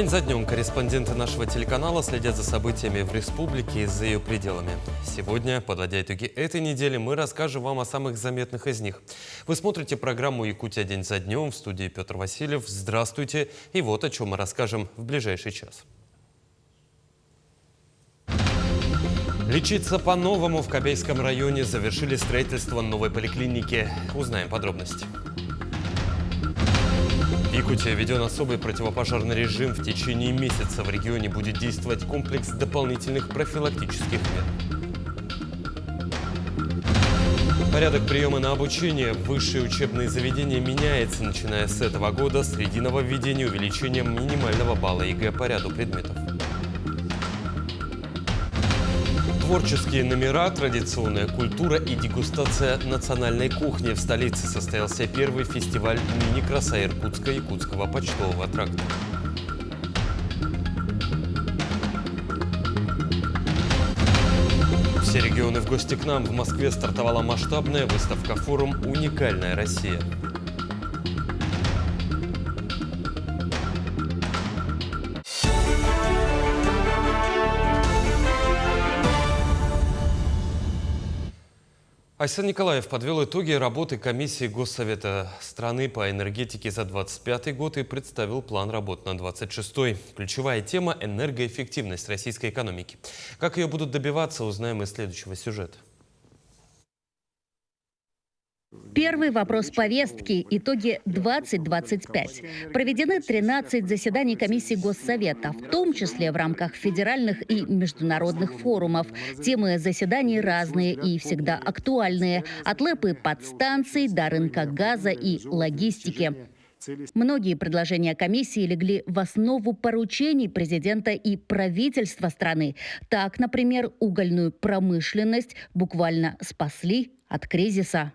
День за днем корреспонденты нашего телеканала следят за событиями в республике и за ее пределами. Сегодня, подводя итоги этой недели, мы расскажем вам о самых заметных из них. Вы смотрите программу «Якутия. День за днем». В студии Петр Васильев. Здравствуйте. И вот о чем мы расскажем в ближайший час. Лечиться по-новому в Кобейском районе. Завершили строительство новой поликлиники. Узнаем подробности. В Якутии введен особый противопожарный режим. В течение месяца в регионе будет действовать комплекс дополнительных профилактических мер. Порядок приема на обучение в высшие учебные заведения меняется. Начиная с этого года среди нововведений увеличение минимального балла ЕГЭ по ряду предметов. Творческие номера, традиционная культура и дегустация национальной кухни. В столице состоялся первый фестиваль мини-краса Иркутска-Якутского почтового тракта. Все регионы в гости к нам. В Москве стартовала масштабная выставка-форум «Уникальная Россия». Айсан Николаев подвел итоги работы комиссии Госсовета страны по энергетике за 2025 год и представил план работ на 2026. Ключевая тема – энергоэффективность российской экономики. Как ее будут добиваться, узнаем из следующего сюжета. Первый вопрос повестки – итоги 2025. Проведены 13 заседаний комиссии Госсовета, в том числе в рамках федеральных и международных форумов. Темы заседаний разные и всегда актуальные – от ЛЭП и подстанций до рынка газа и логистики. Многие предложения комиссии легли в основу поручений президента и правительства страны. Так, например, угольную промышленность буквально спасли от кризиса.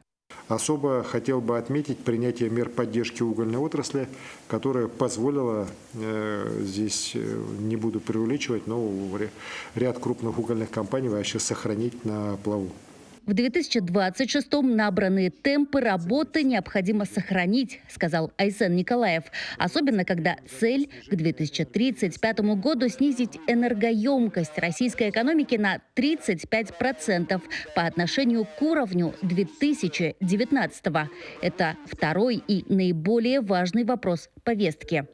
Особо хотел бы отметить принятие мер поддержки угольной отрасли, которая позволила, здесь не буду преувеличивать, но ряд крупных угольных компаний вообще сохранить на плаву. В 2026-м набранные темпы работы необходимо сохранить, сказал Айсан Николаев. Особенно, когда цель к 2035 году снизить энергоемкость российской экономики на 35% по отношению к уровню 2019-го. Это второй и наиболее важный вопрос повестки.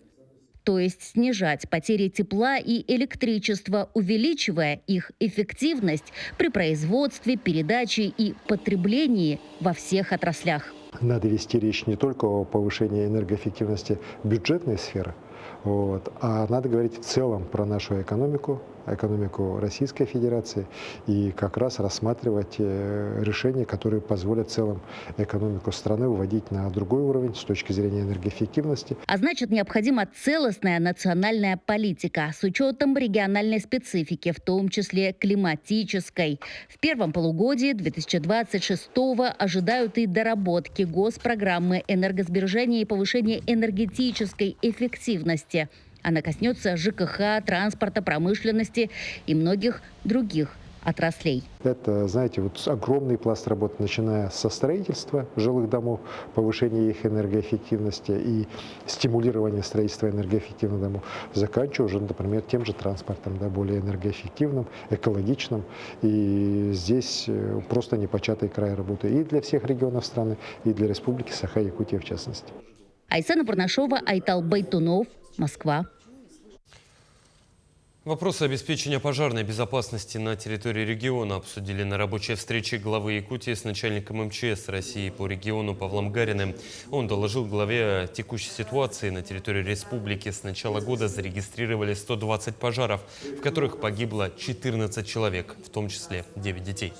То есть снижать потери тепла и электричества, увеличивая их эффективность при производстве, передаче и потреблении во всех отраслях. Надо вести речь не только о повышении энергоэффективности бюджетной сферы, а надо говорить в целом про нашу экономику Российской Федерации и как раз рассматривать решения, которые позволят в целом экономику страны выводить на другой уровень с точки зрения энергоэффективности. А значит, необходима целостная национальная политика с учетом региональной специфики, в том числе климатической. В первом полугодии 2026-го ожидают и доработки госпрограммы энергосбережения и повышения энергетической эффективности. Она коснется ЖКХ, транспорта, промышленности и многих других отраслей. Это, знаете, огромный пласт работы, начиная со строительства жилых домов, повышения их энергоэффективности и стимулирования строительства энергоэффективных домов, заканчивая уже, например, тем же транспортом, более энергоэффективным, экологичным. И здесь просто непочатый край работы и для всех регионов страны, и для Республики Саха-Якутия в частности. Айсана Бурнашова, Айтал Байтунов, Москва. Вопросы обеспечения пожарной безопасности на территории региона обсудили на рабочей встрече главы Якутии с начальником МЧС России по региону Павлом Гариным. Он доложил главе о текущей ситуации. На территории республики с начала года зарегистрировали 120 пожаров, в которых погибло 14 человек, в том числе 9 детей.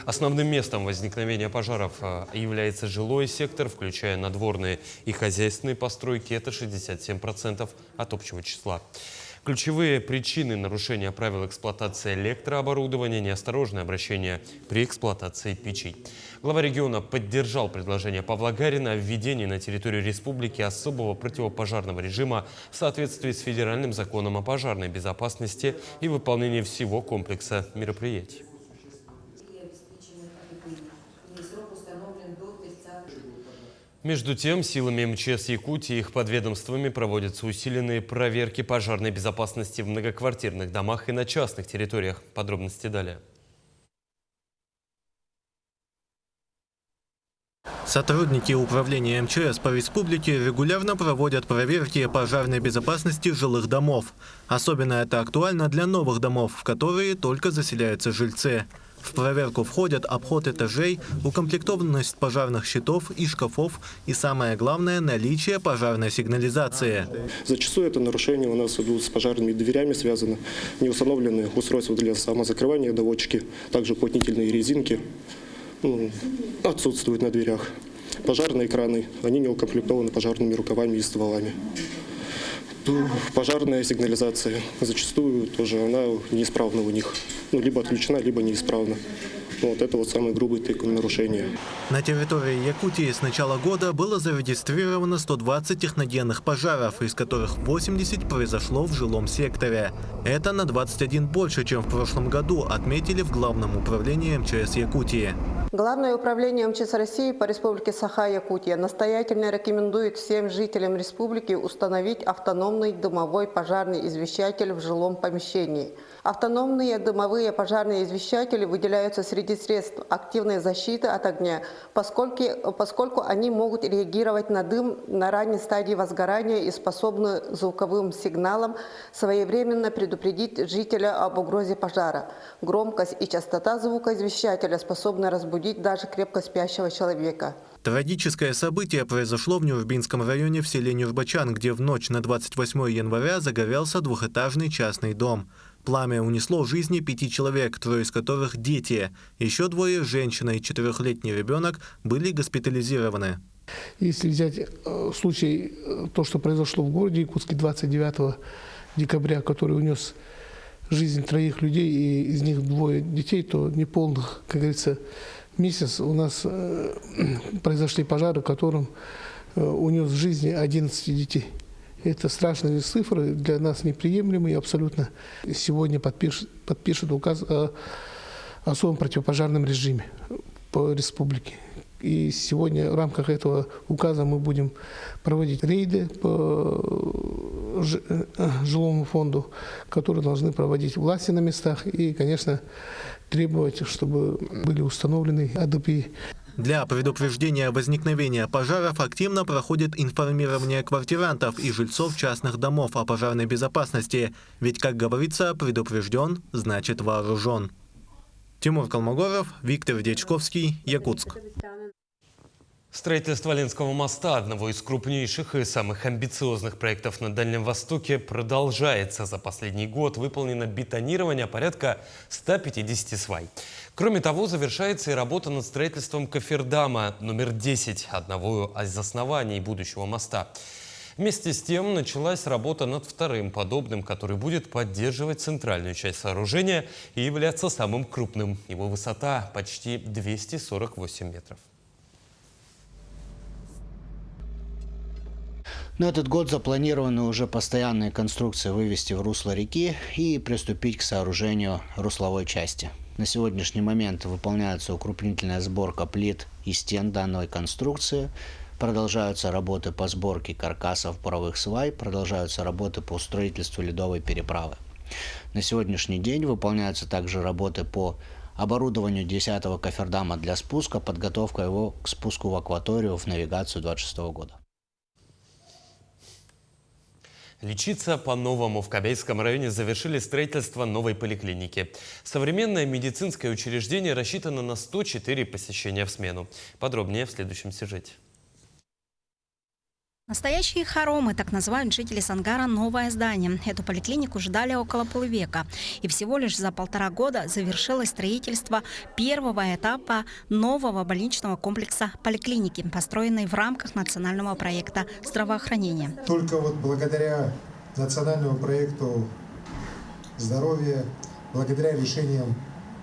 Основным местом возникновения пожаров является жилой сектор, включая надворные и хозяйственные постройки. Это 67% от общего числа. Ключевые причины нарушения правил эксплуатации электрооборудования – неосторожное обращение при эксплуатации печей. Глава региона поддержал предложение Павла Гарина о введении на территории республики особого противопожарного режима в соответствии с федеральным законом о пожарной безопасности и выполнении всего комплекса мероприятий. Между тем, силами МЧС Якутии и их подведомствами проводятся усиленные проверки пожарной безопасности в многоквартирных домах и на частных территориях. Подробности далее. Сотрудники управления МЧС по республике регулярно проводят проверки пожарной безопасности жилых домов. Особенно это актуально для новых домов, в которые только заселяются жильцы. В проверку входят обход этажей, укомплектованность пожарных щитов и шкафов и, самое главное, наличие пожарной сигнализации. Зачастую это нарушения у нас идут с пожарными дверями связаны. Не установлены устройства для самозакрывания, доводчики, также уплотнительные резинки отсутствуют на дверях. Пожарные краны, они не укомплектованы пожарными рукавами и стволами. Пожарная сигнализация зачастую тоже она неисправна у них. Либо отключена, либо неисправна. Вот это вот самые грубые нарушения. На территории Якутии с начала года было зарегистрировано 120 техногенных пожаров, из которых 80 произошло в жилом секторе. Это на 21 больше, чем в прошлом году, отметили в Главном управлении МЧС Якутии. Главное управление МЧС России по Республике Саха-Якутия настоятельно рекомендует всем жителям республики установить автономный дымовой пожарный извещатель в жилом помещении. Автономные дымовые пожарные извещатели выделяются среди средств активной защиты от огня, поскольку они могут реагировать на дым на ранней стадии возгорания и способны звуковым сигналом своевременно предупредить жителя об угрозе пожара. Громкость и частота звукоизвещателя способны разбудить даже крепко спящего человека. Трагическое событие произошло в Нюрбинском районе в селе Нюрбачан, где в ночь на 28 января загорелся двухэтажный частный дом. Пламя унесло жизни 5 человек, 3 из которых дети. Еще 2 – женщина и 4-летний ребенок, были госпитализированы. Если взять случай, то, что произошло в городе Якутске 29 декабря, который унес жизнь 3 людей, и из них 2 детей, то неполных, как говорится, месяц у нас произошли пожары, в котором унес жизни 11 детей. Это страшные цифры, для нас неприемлемые абсолютно. Сегодня подпишет указ о особом противопожарном режиме по республике. И сегодня в рамках этого указа мы будем проводить рейды по жилому фонду, которые должны проводить власти на местах и, конечно, требовать, чтобы были установлены АДП. Для предупреждения возникновения пожаров активно проходит информирование квартирантов и жильцов частных домов о пожарной безопасности. Ведь, как говорится, предупрежден, значит вооружен. Тимур Колмогоров, Виктор Дьячковский, Якутск. Строительство Ленского моста, одного из крупнейших и самых амбициозных проектов на Дальнем Востоке, продолжается. За последний год выполнено бетонирование порядка 150 свай. Кроме того, завершается и работа над строительством кофердама номер 10, одного из оснований будущего моста. Вместе с тем началась работа над вторым подобным, который будет поддерживать центральную часть сооружения и являться самым крупным. Его высота почти 248 метров. На этот год запланированы уже постоянные конструкции вывести в русло реки и приступить к сооружению русловой части. На сегодняшний момент выполняется укрупнительная сборка плит и стен данной конструкции. Продолжаются работы по сборке каркасов буровых свай, продолжаются работы по строительству ледовой переправы. На сегодняшний день выполняются также работы по оборудованию 10-го кофердама для спуска, подготовка его к спуску в акваторию в навигацию 2026 года. Лечиться по-новому. В Кобейском районе завершили строительство новой поликлиники. Современное медицинское учреждение рассчитано на 104 посещения в смену. Подробнее в следующем сюжете. Настоящие хоромы, так называют жители Сангара, новое здание. Эту поликлинику ждали около полувека. И всего лишь за 1,5 года завершилось строительство первого этапа нового больничного комплекса поликлиники, построенной в рамках национального проекта здравоохранения. Только вот благодаря национальному проекту здоровья, благодаря решениям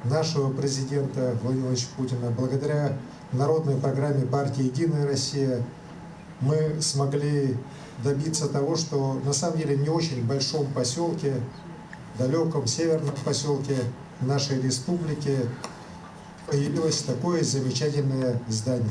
нашего президента Владимира Владимировича Путина, благодаря народной программе партии «Единая Россия», мы смогли добиться того, что на самом деле в не очень большом поселке, далеком северном поселке нашей республики, появилось такое замечательное здание.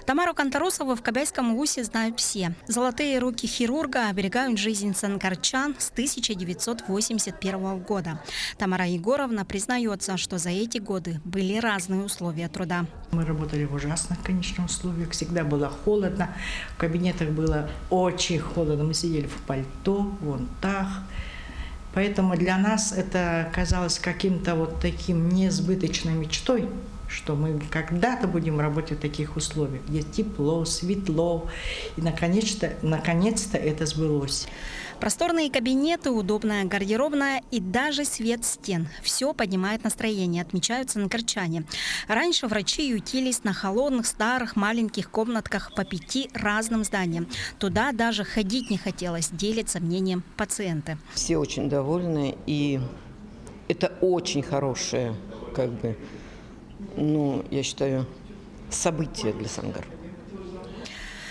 Тамару Канторосову в Кобяйском УУСе знают все. Золотые руки хирурга оберегают жизнь сангарчан с 1981 года. Тамара Егоровна признается, что за эти годы были разные условия труда. Мы работали в ужасных, конечно, условиях. Всегда было холодно. В кабинетах было очень холодно. Мы сидели в пальто, в вонтах. Поэтому для нас это казалось каким-то вот таким несбыточной мечтой, что мы когда-то будем работать в таких условиях, где тепло, светло. И наконец-то это сбылось. Просторные кабинеты, удобная гардеробная и даже свет стен. Все поднимает настроение, отмечают сангарчане. Раньше врачи ютились на холодных, старых, маленьких комнатках по 5 разным зданиям. Туда даже ходить не хотелось, делятся мнением пациенты. Все очень довольны, и это очень хорошее, я считаю, событие для Сангара.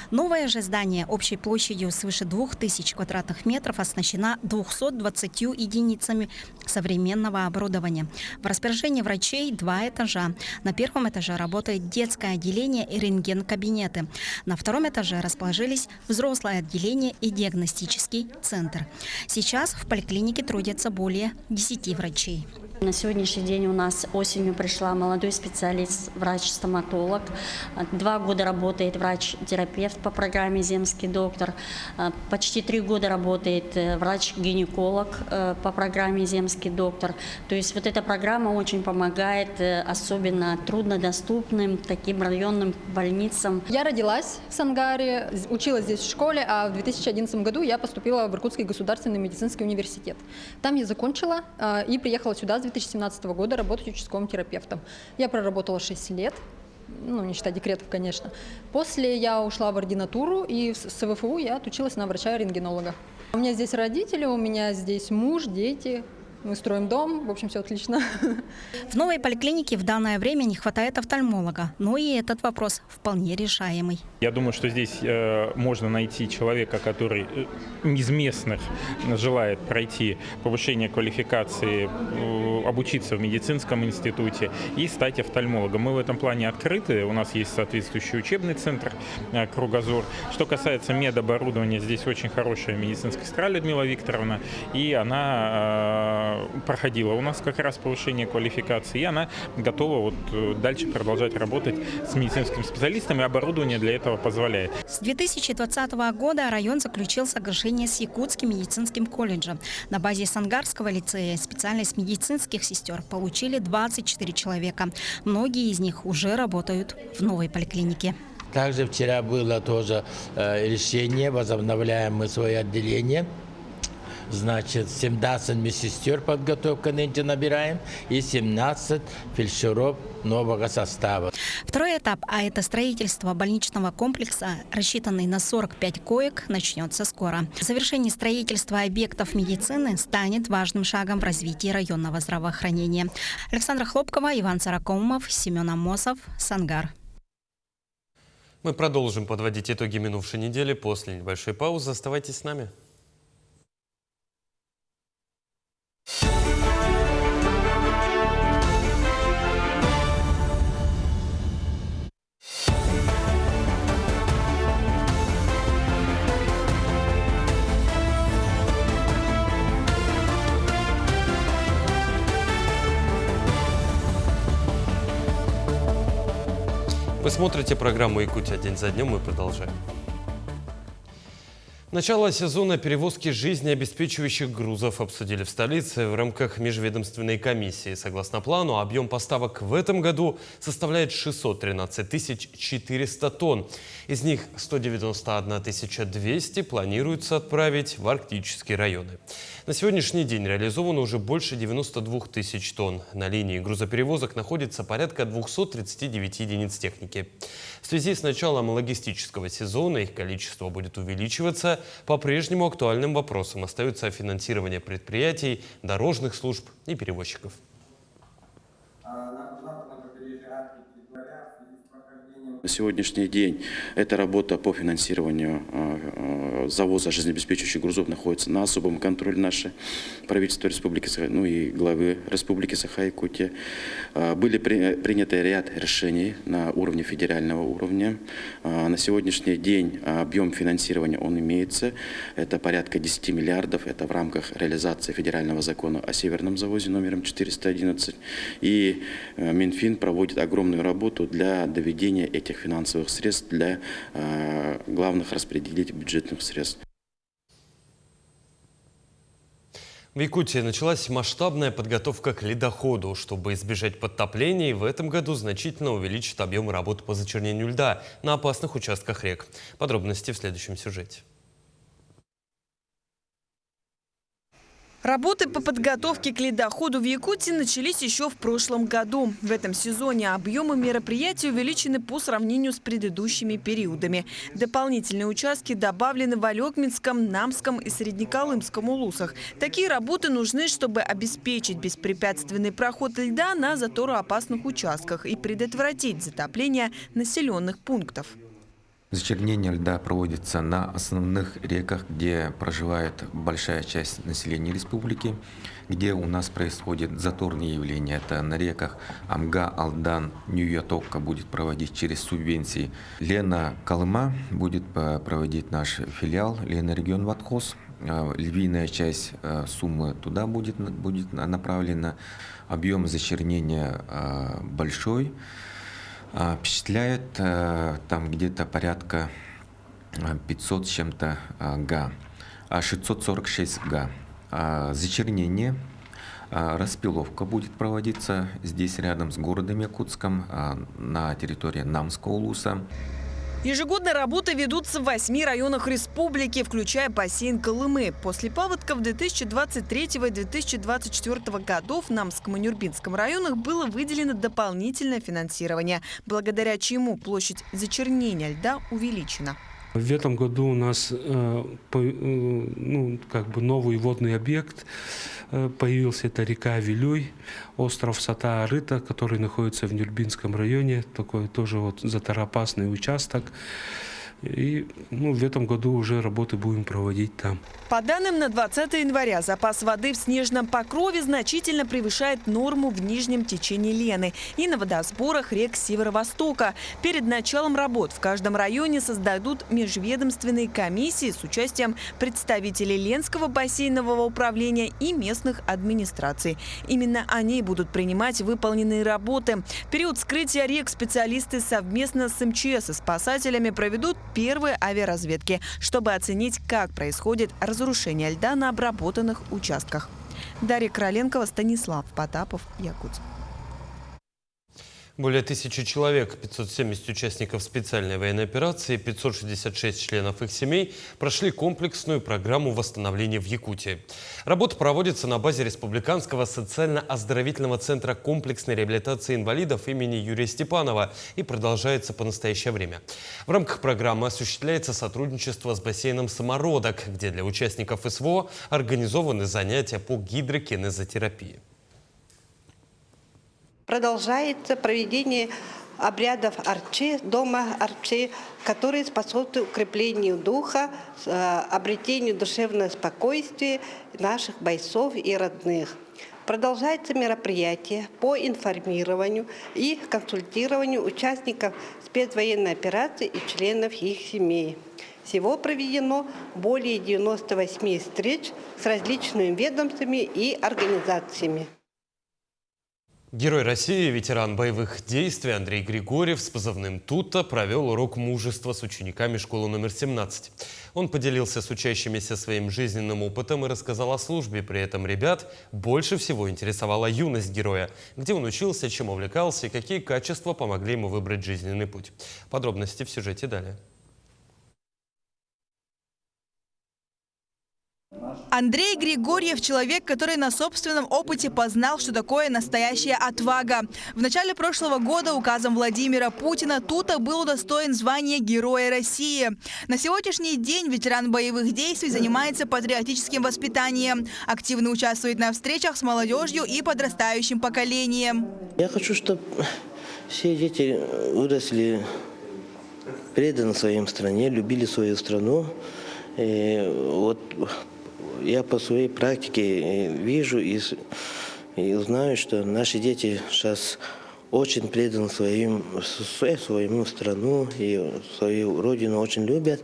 Новое же здание общей площадью свыше 2000 квадратных метров оснащено 220 единицами современного оборудования. В распоряжении врачей 2 этажа. На первом этаже работает детское отделение и рентген-кабинеты. На втором этаже расположились взрослое отделение и диагностический центр. Сейчас в поликлинике трудятся более 10 врачей. На сегодняшний день у нас осенью пришла молодой специалист, врач-стоматолог. 2 года работает врач-терапевт по программе «Земский доктор». Почти 3 года работает врач-гинеколог по программе «Земский доктор». То есть вот эта программа очень помогает особенно труднодоступным таким районным больницам. Я родилась в Сангаре, училась здесь в школе, а в 2011 году я поступила в Иркутский государственный медицинский университет. Там я закончила и приехала сюда с 2017 года работать участковым терапевтом. Я проработала 6 лет, не считая декретов, конечно. После я ушла в ординатуру, и с ВФУ я отучилась на врача-рентгенолога. У меня здесь родители, у меня здесь муж, дети. Мы строим дом, в общем, все отлично. В новой поликлинике в данное время не хватает офтальмолога, но и этот вопрос вполне решаемый. Я думаю, что здесь можно найти человека, который из местных желает пройти повышение квалификации, обучиться в медицинском институте и стать офтальмологом. Мы в этом плане открыты, у нас есть соответствующий учебный центр «Кругозор». Что касается медоборудования, здесь очень хорошая медицинская сестра Людмила Викторовна, и она проходила у нас как раз повышение квалификации, и она готова дальше продолжать работать с медицинскими специалистами, оборудование для этого позволяет. С 2020 года район заключил соглашение с Якутским медицинским колледжем. На базе Сангарского лицея специальность медицинских сестер получили 24 человека. Многие из них уже работают в новой поликлинике. Также вчера было тоже решение, возобновляем мы свое отделение. Значит, 17 медсестер подготовка нынче набираем и 17 фельдшеров нового состава. Второй этап, а это строительство больничного комплекса, рассчитанный на 45 коек, начнется скоро. Завершение строительства объектов медицины станет важным шагом в развитии районного здравоохранения. Александра Хлопкова, Иван Саракомов, Семен Амосов, Сангар. Мы продолжим подводить итоги минувшей недели после небольшой паузы. Оставайтесь с нами. Вы смотрите программу «Якутия. День за днем». Мы продолжаем. Начало сезона перевозки жизнеобеспечивающих грузов обсудили в столице в рамках межведомственной комиссии. Согласно плану, объем поставок в этом году составляет 613 400 тонн. Из них 191 200 планируется отправить в арктические районы. На сегодняшний день реализовано уже больше 92 тысяч тонн. На линии грузоперевозок находится порядка 239 единиц техники. В связи с началом логистического сезона их количество будет увеличиваться. По-прежнему актуальным вопросом остается финансирование предприятий, дорожных служб и перевозчиков. На сегодняшний день это работа по финансированию завоза жизнеобеспечивающих грузов находится на особом контроле наше правительство Республики Саха, ну и главы Республики Саха-Якутия. Были приняты ряд решений на уровне федерального уровня. На сегодняшний день объем финансирования он имеется. Это порядка 10 миллиардов. Это в рамках реализации федерального закона о Северном завозе номером 411. И Минфин проводит огромную работу для доведения этих финансовых средств для главных распределителей бюджетных средств. В Якутии началась масштабная подготовка к ледоходу. Чтобы избежать подтоплений, в этом году значительно увеличат объемы работы по зачернению льда на опасных участках рек. Подробности в следующем сюжете. Работы по подготовке к ледоходу в Якутии начались еще в прошлом году. В этом сезоне объемы мероприятий увеличены по сравнению с предыдущими периодами. Дополнительные участки добавлены в Алекминском, Намском и Среднеколымском улусах. Такие работы нужны, чтобы обеспечить беспрепятственный проход льда на затороопасных участках и предотвратить затопление населенных пунктов. Зачернение льда проводится на основных реках, где проживает большая часть населения республики, где у нас происходят заторные явления. Это на реках Амга, Алдан, Нью-Ятокка будет проводить через субвенции. Лена, Колыма будет проводить наш филиал Лена Регион Ватхоз. Львиная часть суммы туда будет направлена. Объем зачернения большой. Впечатляет там где-то порядка 500 с чем-то га, 646 га. Зачернение, распиловка будет проводиться здесь рядом с городом Якутском на территории Намского улуса. Ежегодно работы ведутся в 8 районах республики, включая бассейн Колымы. После паводков 2023 и 2024 годов в Намском и Нюрбинском районах было выделено дополнительное финансирование, благодаря чему площадь зачернения льда увеличена. В этом году у нас новый водный объект появился. Это река Вилюй, остров Сата-Арыта, который находится в Нюрбинском районе. Такой тоже затороопасный участок. И в этом году уже работы будем проводить там. По данным на 20 января, запас воды в снежном покрове значительно превышает норму в нижнем течении Лены и на водосборах рек Северо-Востока. Перед началом работ в каждом районе создадут межведомственные комиссии с участием представителей Ленского бассейнового управления и местных администраций. Именно они будут принимать выполненные работы. В период вскрытия рек специалисты совместно с МЧС и спасателями проведут первые авиаразведки, чтобы оценить, как происходит разрушение льда на обработанных участках. Дарья Короленкова, Станислав Потапов, Якутск. Более 1000 человек, 570 участников специальной военной операции, 566 членов их семей прошли комплексную программу восстановления в Якутии. Работа проводится на базе Республиканского социально-оздоровительного центра комплексной реабилитации инвалидов имени Юрия Степанова и продолжается по настоящее время. В рамках программы осуществляется сотрудничество с бассейном «Самородок», где для участников СВО организованы занятия по гидрокинезотерапии. Продолжается проведение обрядов Арчи, дома Арчи, которые способствуют укреплению духа, обретению душевного спокойствия наших бойцов и родных. Продолжается мероприятие по информированию и консультированию участников спецвоенной операции и членов их семей. Всего проведено более 98 встреч с различными ведомствами и организациями. Герой России, ветеран боевых действий Андрей Григорьев с позывным «Тута» провел урок мужества с учениками школы номер 17. Он поделился с учащимися своим жизненным опытом и рассказал о службе. При этом ребят больше всего интересовала юность героя, где он учился, чем увлекался и какие качества помогли ему выбрать жизненный путь. Подробности в сюжете далее. Андрей Григорьев – человек, который на собственном опыте познал, что такое настоящая отвага. В начале прошлого года указом Владимира Путина Тута был удостоен звания Героя России. На сегодняшний день ветеран боевых действий занимается патриотическим воспитанием, активно участвует на встречах с молодежью и подрастающим поколением. Я хочу, чтобы все дети выросли преданы своей стране, любили свою страну Вот я по своей практике вижу и знаю, что наши дети сейчас очень преданы своему страну и свою родину очень любят.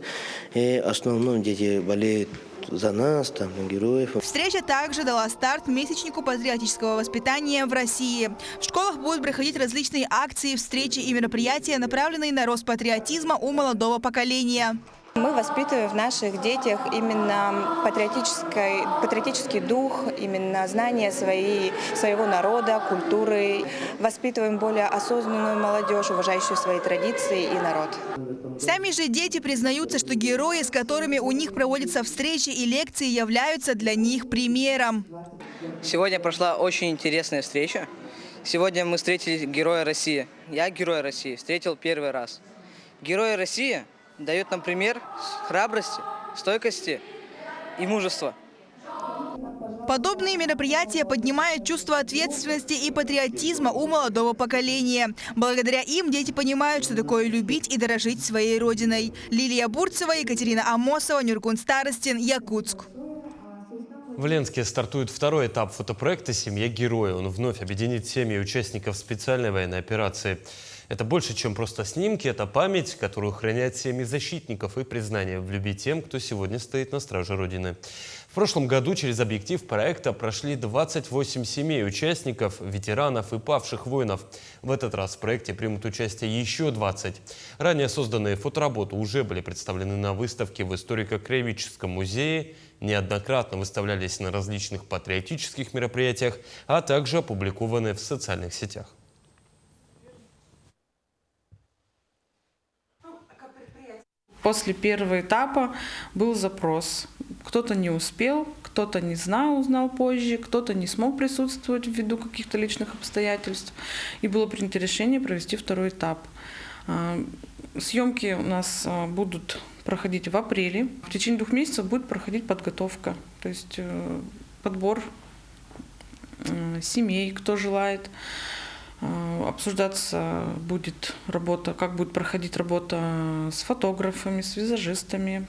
И в основном дети болеют за нас, там, героев. Встреча также дала старт месячнику патриотического воспитания в России. В школах будут проходить различные акции, встречи и мероприятия, направленные на рост патриотизма у молодого поколения. Мы воспитываем в наших детях именно патриотический дух, именно знание своего народа, культуры. Воспитываем более осознанную молодежь, уважающую свои традиции и народ. Сами же дети признаются, что герои, с которыми у них проводятся встречи и лекции, являются для них примером. Сегодня прошла очень интересная встреча. Сегодня мы встретили Героя России. Я Героя России встретил первый раз. Герои России дает нам пример храбрости, стойкости и мужества. Подобные мероприятия поднимают чувство ответственности и патриотизма у молодого поколения. Благодаря им дети понимают, что такое любить и дорожить своей родиной. Лилия Бурцева, Екатерина Амосова, Нюргун Старостин, Якутск. В Ленске стартует второй этап фотопроекта «Семья героя». Он вновь объединит семьи участников специальной военной операции. Это больше, чем просто снимки, это память, которую хранят семьи защитников и признание в любви тем, кто сегодня стоит на страже Родины. В прошлом году через объектив проекта прошли 28 семей участников, ветеранов и павших воинов. В этот раз в проекте примут участие еще 20. Ранее созданные фотоработы уже были представлены на выставке в историко-краеведческом музее, неоднократно выставлялись на различных патриотических мероприятиях, а также опубликованы в социальных сетях. После первого этапа был запрос. Кто-то не успел, кто-то не знал, узнал позже, кто-то не смог присутствовать ввиду каких-то личных обстоятельств. И было принято решение провести второй этап. Съемки у нас будут проходить в апреле. В течение 2 месяцев будет проходить подготовка, то есть подбор семей, кто желает. Обсуждаться будет работа, как будет проходить работа с фотографами, с визажистами.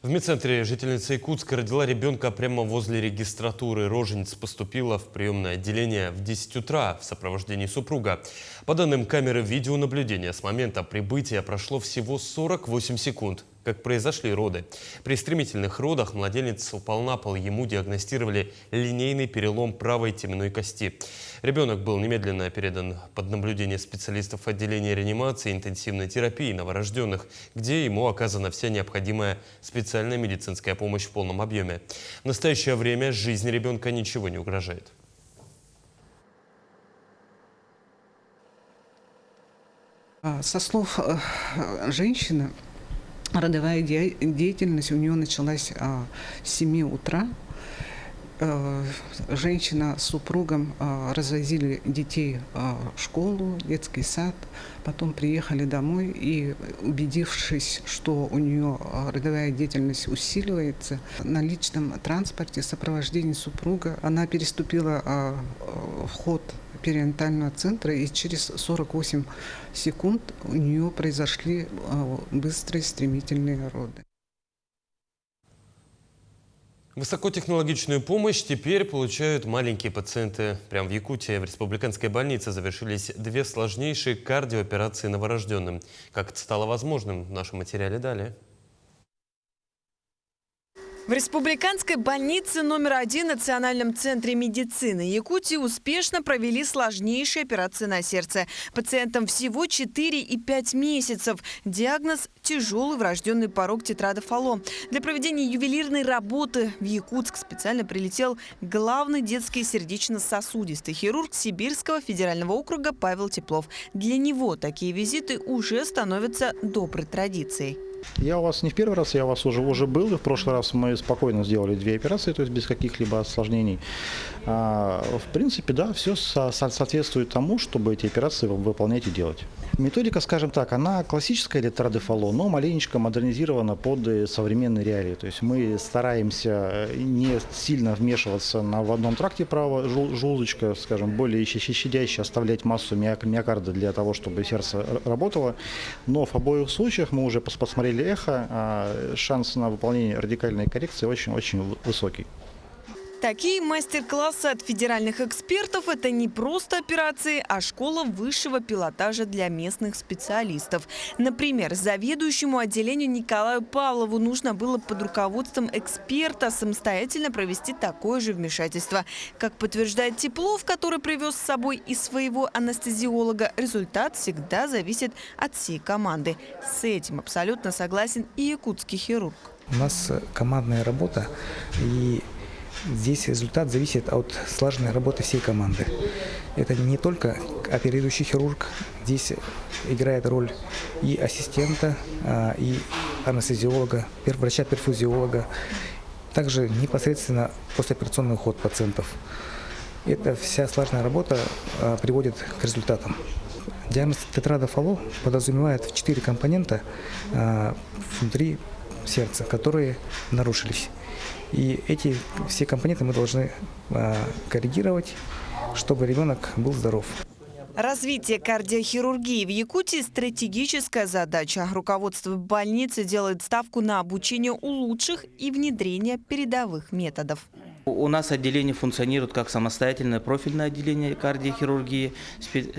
В медцентре жительница Якутска родила ребенка прямо возле регистратуры. Роженица поступила в приемное отделение в 10 утра в сопровождении супруга. По данным камеры видеонаблюдения, с момента прибытия прошло всего 48 секунд, как произошли роды. При стремительных родах младенец упал на пол, ему диагностировали линейный перелом правой теменной кости. Ребенок был немедленно передан под наблюдение специалистов отделения реанимации и интенсивной терапии новорожденных, где ему оказана вся необходимая специальная медицинская помощь в полном объеме. В настоящее время жизни ребенка ничего не угрожает. Со слов женщины, родовая деятельность у нее началась с 7 утра. Женщина с супругом развозили детей в школу, детский сад, потом приехали домой и, убедившись, что у нее родовая деятельность усиливается, на личном транспорте в сопровождении супруга она переступила вход перинатального центра, и через 48 секунд у нее произошли быстрые стремительные роды. Высокотехнологичную помощь теперь получают маленькие пациенты. Прямо в Якутии в республиканской больнице завершились 2 сложнейшие кардиооперации новорожденным. Как это стало возможным, в нашем материале далее. В республиканской больнице номер 1 Национальном центре медицины Якутии успешно провели сложнейшие операции на сердце. Пациентам всего 4 и 5 месяцев. Диагноз – тяжелый врожденный порок тетрадофало. Для проведения ювелирной работы в Якутск специально прилетел главный детский сердечно-сосудистый хирург Сибирского федерального округа Павел Теплов. Для него такие визиты уже становятся доброй традицией. Я у вас не в первый раз, я у вас уже был. И в прошлый раз мы спокойно сделали 2 операции, то есть без каких-либо осложнений. В принципе, да, все соответствует тому, чтобы эти операции выполнять и делать. Методика, скажем так, она классическая тетрадофало, но маленечко модернизирована под современные реалии. То есть мы стараемся не сильно вмешиваться в одном тракте правого желудочка, скажем, более щадяще оставлять массу миокарда для того, чтобы сердце работало. Но в обоих случаях мы уже посмотрели посмотрели эхо, шанс на выполнение радикальной коррекции очень-очень высокий. Такие мастер-классы от федеральных экспертов – это не просто операции, а школа высшего пилотажа для местных специалистов. Например, заведующему отделению Николаю Павлову нужно было под руководством эксперта самостоятельно провести такое же вмешательство. Как подтверждает Теплов, который привез с собой и своего анестезиолога, результат всегда зависит от всей команды. С этим абсолютно согласен и якутский хирург. У нас командная работа, и здесь результат зависит от слаженной работы всей команды. Это не только оперирующий хирург, здесь играет роль и ассистента, и анестезиолога, врача-перфузиолога, также непосредственно послеоперационный уход пациентов. Эта вся слаженная работа приводит к результатам. Диагноз тетрадофало подразумевает 4 компонента внутри сердца, которые нарушились. И эти все компоненты мы должны коррегировать, чтобы ребенок был здоров. Развитие кардиохирургии в Якутии – стратегическая задача. Руководство больницы делает ставку на обучение у лучших и внедрение передовых методов. У нас отделение функционирует как самостоятельное профильное отделение кардиохирургии.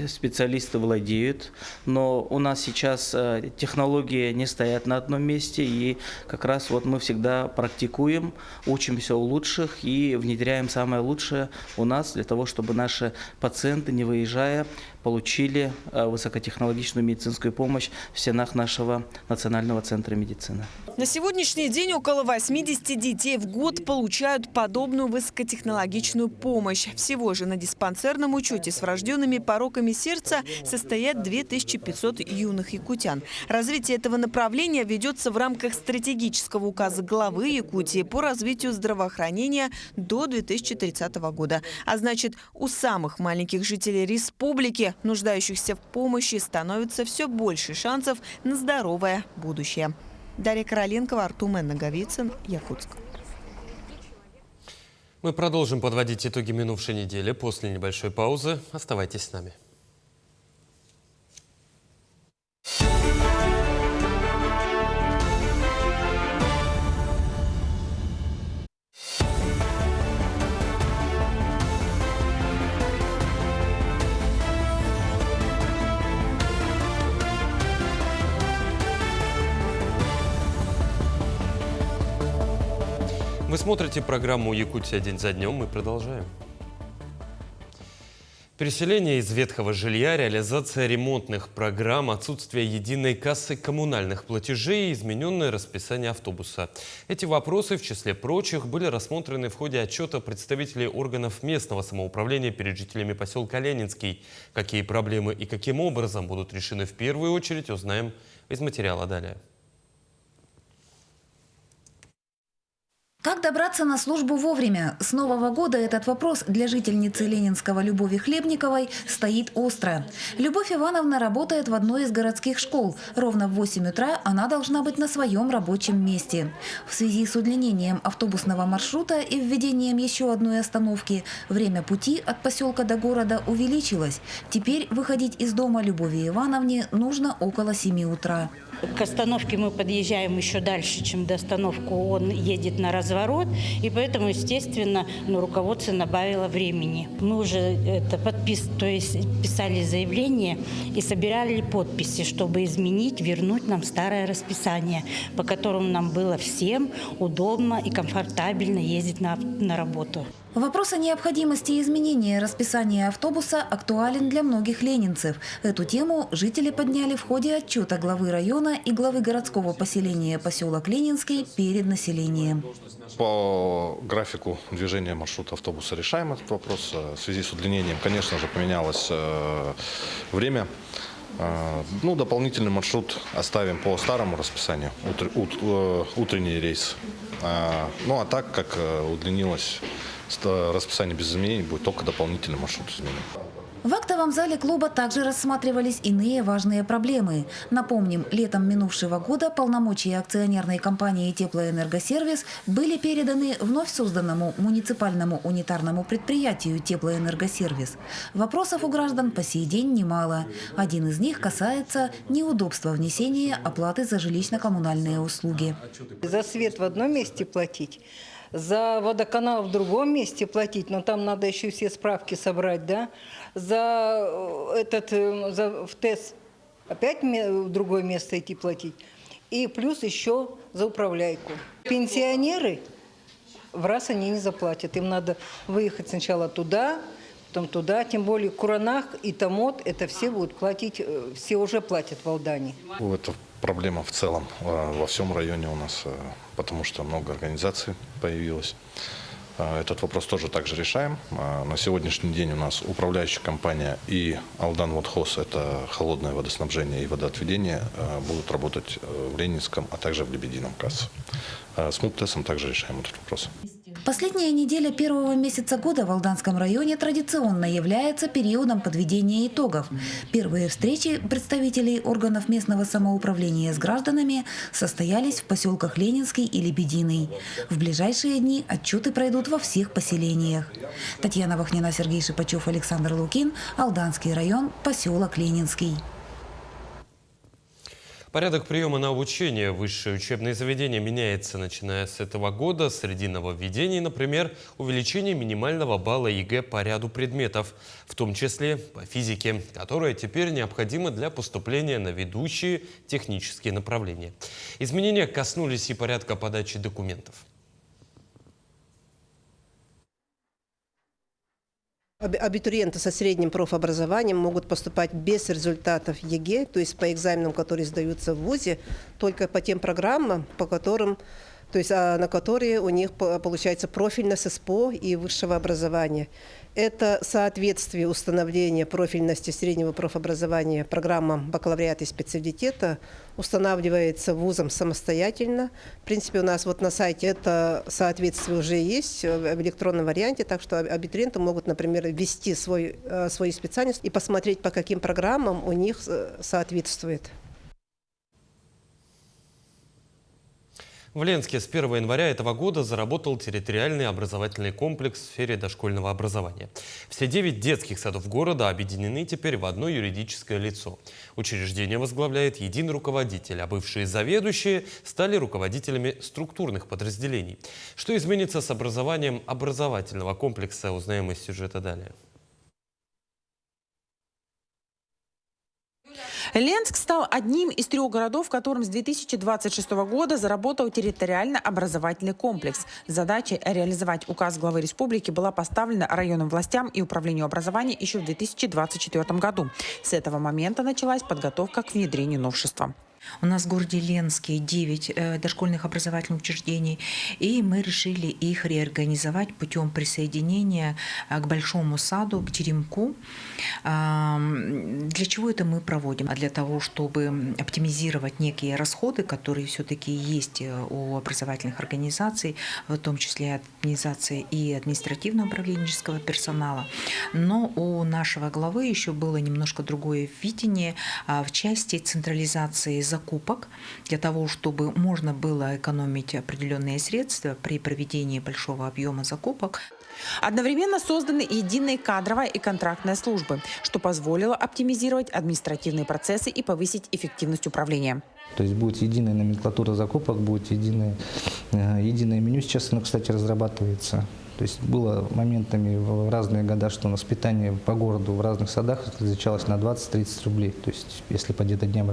Специалисты владеют, но у нас сейчас технологии не стоят на одном месте. И как раз вот мы всегда практикуем, учимся у лучших и внедряем самое лучшее у нас для того, чтобы наши пациенты, не выезжая, получили высокотехнологичную медицинскую помощь в стенах нашего Национального центра медицины. На сегодняшний день около 80 детей в год получают подобную высокотехнологичную помощь. Всего же на диспансерном учете с врожденными пороками сердца состоят 2500 юных якутян. Развитие этого направления ведется в рамках стратегического указа главы Якутии по развитию здравоохранения до 2030 года. А значит, у самых маленьких жителей республики, нуждающихся в помощи, становится все больше шансов на здоровое будущее. Дарья Короленкова, Артумен Наговицын, Якутск. Мы продолжим подводить итоги минувшей недели после небольшой паузы. Оставайтесь с нами. Вы смотрите программу «Якутия. День за днем». Мы продолжаем. Переселение из ветхого жилья, реализация ремонтных программ, отсутствие единой кассы коммунальных платежей и измененное расписание автобуса. Эти вопросы, в числе прочих, были рассмотрены в ходе отчета представителей органов местного самоуправления перед жителями поселка Ленинский. Какие проблемы и каким образом будут решены в первую очередь, узнаем из материала далее. Как добраться на службу вовремя? С Нового года этот вопрос для жительницы Ленинского Любови Хлебниковой стоит остро. Любовь Ивановна работает в одной из городских школ. Ровно в 8 утра она должна быть на своем рабочем месте. В связи с удлинением автобусного маршрута и введением еще одной остановки, время пути от поселка до города увеличилось. Теперь выходить из дома Любови Ивановне нужно около 7 утра. К остановке мы подъезжаем еще дальше, чем до остановки. Он едет на разворот, и поэтому, естественно, руководство добавило времени. Мы уже писали заявление и собирали подписи, чтобы изменить, вернуть нам старое расписание, по которому нам было всем удобно и комфортабельно ездить на работу. Вопрос о необходимости изменения расписания автобуса актуален для многих ленинцев. Эту тему жители подняли в ходе отчета главы района и главы городского поселения поселок Ленинский перед населением. По графику движения маршрута автобуса решаем этот вопрос. В связи с удлинением, конечно же, поменялось время. Дополнительный маршрут оставим по старому расписанию, утренний рейс. А так как удлинилось расписание без изменений, будет только дополнительный маршрут изменен. В актовом зале клуба также рассматривались иные важные проблемы. Напомним, летом минувшего года полномочия акционерной компании «Теплоэнергосервис» были переданы вновь созданному муниципальному унитарному предприятию «Теплоэнергосервис». Вопросов у граждан по сей день немало. Один из них касается неудобства внесения оплаты за жилищно-коммунальные услуги. За свет в одном месте платить, за водоканал в другом месте платить, но там надо еще все справки собрать, да? В ТЭС опять в другое место идти платить. И плюс еще за управляйку. Пенсионеры в раз они не заплатят. Им надо выехать сначала туда, потом туда. Тем более Куранах и Томот, это все будут платить, все уже платят в Алдане. Это проблема в целом во всем районе у нас, потому что много организаций появилось. Этот вопрос тоже также решаем. На сегодняшний день у нас управляющая компания и Алдан-Водхоз, это холодное водоснабжение и водоотведение, будут работать в Ленинском, а также в Лебедином КАС. С МУПТЭСом также решаем этот вопрос. Последняя неделя первого месяца года в Алданском районе традиционно является периодом подведения итогов. Первые встречи представителей органов местного самоуправления с гражданами состоялись в поселках Ленинский и Лебединый. В ближайшие дни отчеты пройдут во всех поселениях. Татьяна Вахнина, Сергей Шипачев, Александр Лукин, Алданский район, поселок Ленинский. Порядок приема на обучение в высшее учебное заведение меняется, начиная с этого года. Среди нововведений, например, увеличение минимального балла ЕГЭ по ряду предметов, в том числе по физике, которая теперь необходима для поступления на ведущие технические направления. Изменения коснулись и порядка подачи документов. Абитуриенты со средним профобразованием могут поступать без результатов ЕГЭ, то есть по экзаменам, которые сдаются в ВУЗе, только по тем программам, по которым, то есть на которые у них получается профильное ССПО и высшего образования. Это соответствие установления профильности среднего профобразования программам бакалавриата и специалитета устанавливается вузом самостоятельно. В принципе, у нас вот на сайте это соответствие уже есть в электронном варианте, так что абитуриенты могут, например, ввести свою специальность и посмотреть, по каким программам у них соответствует. В Ленске с 1 января этого года заработал территориальный образовательный комплекс в сфере дошкольного образования. Все 9 детских садов города объединены теперь в одно юридическое лицо. Учреждение возглавляет единый руководитель, а бывшие заведующие стали руководителями структурных подразделений. Что изменится с образованием образовательного комплекса, узнаем из сюжета далее. Ленск стал одним из 3 городов, в котором с 2026 года заработал территориально-образовательный комплекс. Задача реализовать указ главы республики была поставлена районным властям и управлению образования еще в 2024 году. С этого момента началась подготовка к внедрению новшества. У нас в городе Ленске 9 дошкольных образовательных учреждений, и мы решили их реорганизовать путем присоединения к Большому саду, к Теремку. Для чего это мы проводим? Для того, чтобы оптимизировать некие расходы, которые все-таки есть у образовательных организаций, в том числе организации и административно-управленческого персонала. Но у нашего главы еще было немножко другое видение в части централизации закупок, для того, чтобы можно было экономить определенные средства при проведении большого объема закупок. Одновременно созданы единые кадровая и контрактная службы, что позволило оптимизировать административные процессы и повысить эффективность управления. То есть будет единая номенклатура закупок, будет единое меню. Сейчас оно, кстати, разрабатывается. То есть было моментами в разные года, что у нас питание по городу в разных садах различалось на 20-30 рублей. То есть если по где-то дням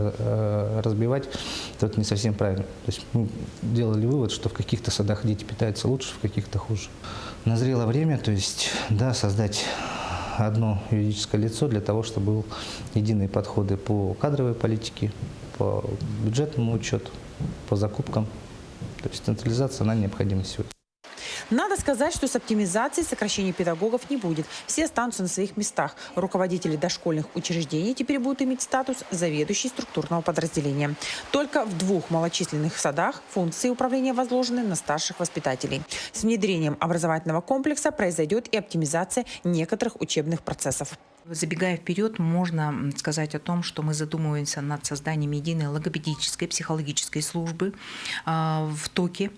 разбивать, то это не совсем правильно. То есть мы делали вывод, что в каких-то садах дети питаются лучше, в каких-то хуже. Назрело время, то есть, да, создать одно юридическое лицо для того, чтобы был единые подходы по кадровой политике, по бюджетному учету, по закупкам. То есть централизация, она необходима сегодня. Надо сказать, что с оптимизацией сокращения педагогов не будет. Все останутся на своих местах. Руководители дошкольных учреждений теперь будут иметь статус заведующий структурного подразделения. Только в 2 малочисленных садах функции управления возложены на старших воспитателей. С внедрением образовательного комплекса произойдет и оптимизация некоторых учебных процессов. Забегая вперед, можно сказать о том, что мы задумываемся над созданием единой логопедической, психологической службы в ТОКе,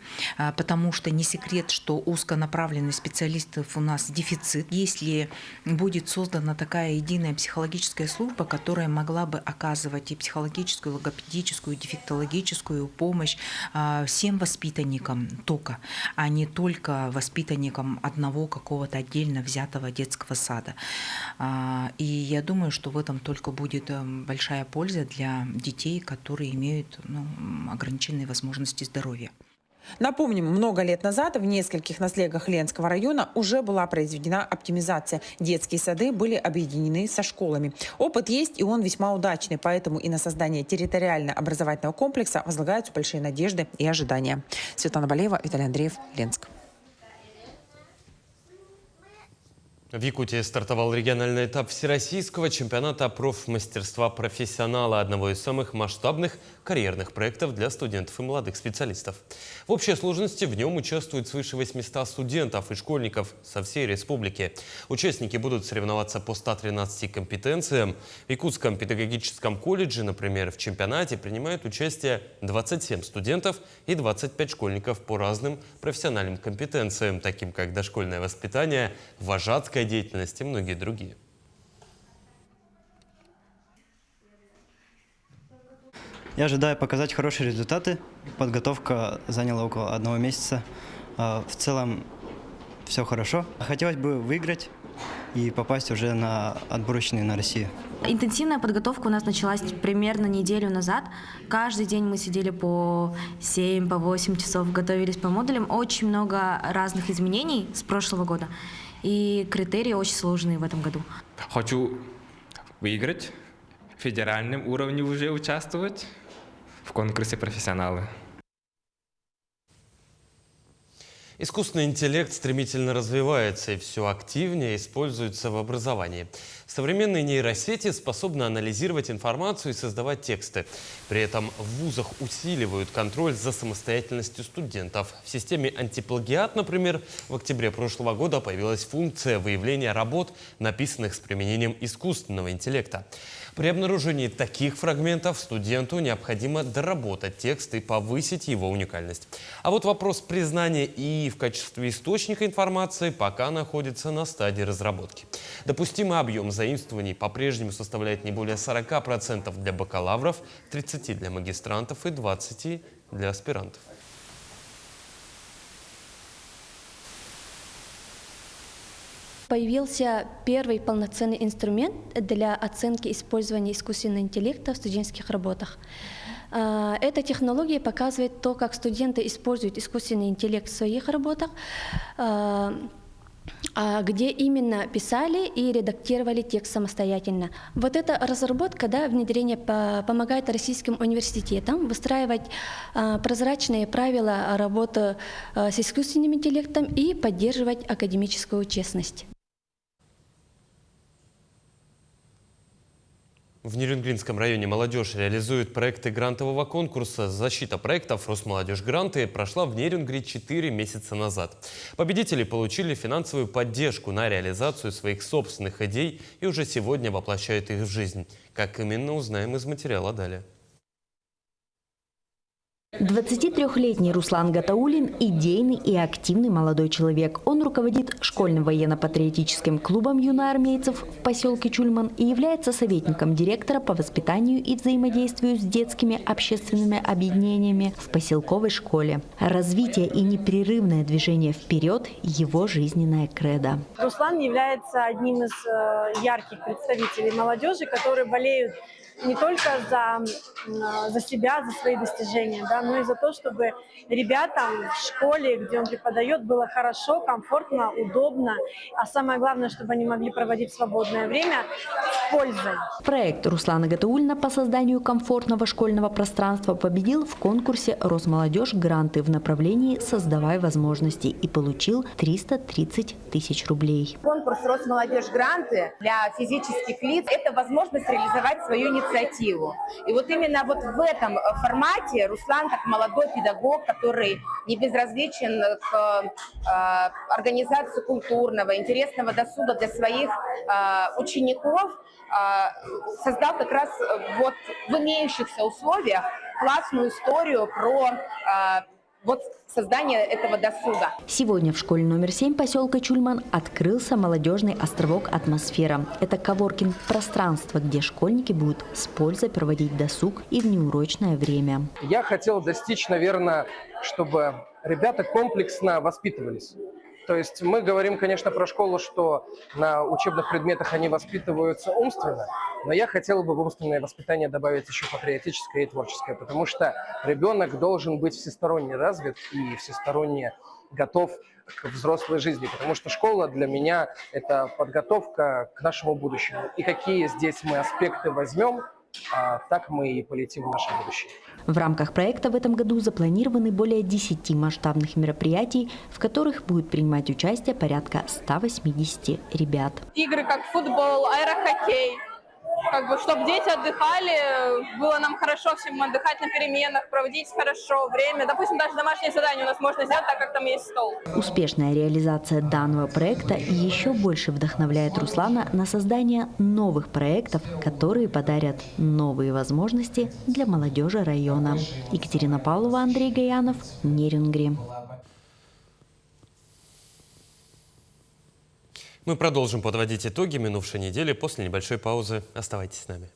потому что не секрет, что узконаправленных специалистов у нас дефицит. Если будет создана такая единая психологическая служба, которая могла бы оказывать и психологическую, логопедическую, дефектологическую помощь всем воспитанникам ТОКа, а не только воспитанникам одного какого-то отдельно взятого детского сада. И я думаю, что в этом только будет большая польза для детей, которые имеют ограниченные возможности здоровья. Напомним, много лет назад в нескольких наследках Ленского района уже была произведена оптимизация. Детские сады были объединены со школами. Опыт есть, и он весьма удачный, поэтому и на создание территориально-образовательного комплекса возлагаются большие надежды и ожидания. Светлана Балеева, Виталий Андреев, Ленск. В Якутии стартовал региональный этап всероссийского чемпионата профмастерства профессионала, одного из самых масштабных карьерных проектов для студентов и молодых специалистов. В общей сложности в нем участвуют свыше 800 студентов и школьников со всей республики. Участники будут соревноваться по 113 компетенциям. В Якутском педагогическом колледже, например, в чемпионате принимают участие 27 студентов и 25 школьников по разным профессиональным компетенциям, таким как дошкольное воспитание, вожатская деятельность и многие другие. Я ожидаю показать хорошие результаты. Подготовка заняла около 1 месяца. В целом все хорошо. Хотелось бы выиграть и попасть уже на отборочные на Россию. Интенсивная подготовка у нас началась примерно неделю назад. Каждый день мы сидели по 7, по 8 часов, готовились по модулям. Очень много разных изменений с прошлого года. И критерии очень сложные в этом году. Хочу выиграть, в федеральном уровне уже участвовать в конкурсе профессионалы. Искусственный интеллект стремительно развивается и все активнее используется в образовании. Современные нейросети способны анализировать информацию и создавать тексты. При этом в вузах усиливают контроль за самостоятельностью студентов. В системе антиплагиат, например, в октябре прошлого года появилась функция выявления работ, написанных с применением искусственного интеллекта. При обнаружении таких фрагментов студенту необходимо доработать текст и повысить его уникальность. А вот вопрос признания ИИ в качестве источника информации пока находится на стадии разработки. Допустимый объем заимствований по-прежнему составляет не более 40% для бакалавров, 30% для магистрантов и 20% для аспирантов. Появился первый полноценный инструмент для оценки использования искусственного интеллекта в студенческих работах. Эта технология показывает то, как студенты используют искусственный интеллект в своих работах, где именно писали и редактировали текст самостоятельно. Вот эта разработка, внедрение помогает российским университетам выстраивать прозрачные правила работы с искусственным интеллектом и поддерживать академическую честность. В Нерюнгринском районе молодежь реализует проекты грантового конкурса. Защита проектов «Росмолодежь Гранты» прошла в Нерюнгри 4 месяца назад. Победители получили финансовую поддержку на реализацию своих собственных идей и уже сегодня воплощают их в жизнь. Как именно, узнаем из материала далее. 23-летний Руслан Гатаулин – идейный и активный молодой человек. Он руководит школьным военно-патриотическим клубом юноармейцев в поселке Чульман и является советником директора по воспитанию и взаимодействию с детскими общественными объединениями в поселковой школе. Развитие и непрерывное движение вперед – его жизненная кредо. Руслан является одним из ярких представителей молодежи, которые болеют не только за себя, за свои достижения, но и за то, чтобы ребятам в школе, где он преподает, было хорошо, комфортно, удобно, а самое главное, чтобы они могли проводить свободное время с пользой. Проект Руслана Гатаулина по созданию комфортного школьного пространства победил в конкурсе «Росмолодежь Гранты» в направлении «Создавай возможности» и получил 330 тысяч рублей. Конкурс «Росмолодежь Гранты» для физических лиц – это возможность реализовать свою инициативу. инициативу. И вот именно вот в этом формате Руслан, как молодой педагог, который не безразличен к организации культурного, интересного досуга для своих учеников, создал как раз вот в имеющихся условиях классную историю про вот создание этого досуга. Сегодня в школе номер 7 поселка Чульман открылся молодежный островок «Атмосфера». Это коворкинг-пространство, где школьники будут с пользой проводить досуг и внеурочное время. Я хотел достичь, наверное, чтобы ребята комплексно воспитывались. То есть мы говорим, конечно, про школу, что на учебных предметах они воспитываются умственно, но я хотел бы в умственное воспитание добавить еще патриотическое и творческое, потому что ребенок должен быть всесторонне развит и всесторонне готов к взрослой жизни, потому что школа для меня – это подготовка к нашему будущему. И какие здесь мы аспекты возьмем, так мы и полетим в наше будущее. В рамках проекта в этом году запланированы более 10 масштабных мероприятий, в которых будет принимать участие порядка 180 ребят. Игры как футбол, аэрохоккей. Чтобы дети отдыхали, было нам хорошо всем отдыхать на переменах, проводить хорошо время. Допустим, даже домашнее задание у нас можно сделать, так как там есть стол. Успешная реализация данного проекта еще больше вдохновляет Руслана на создание новых проектов, которые подарят новые возможности для молодежи района. Екатерина Павлова, Андрей Гаянов, Нерюнгри. Мы продолжим подводить итоги минувшей недели после небольшой паузы. Оставайтесь с нами.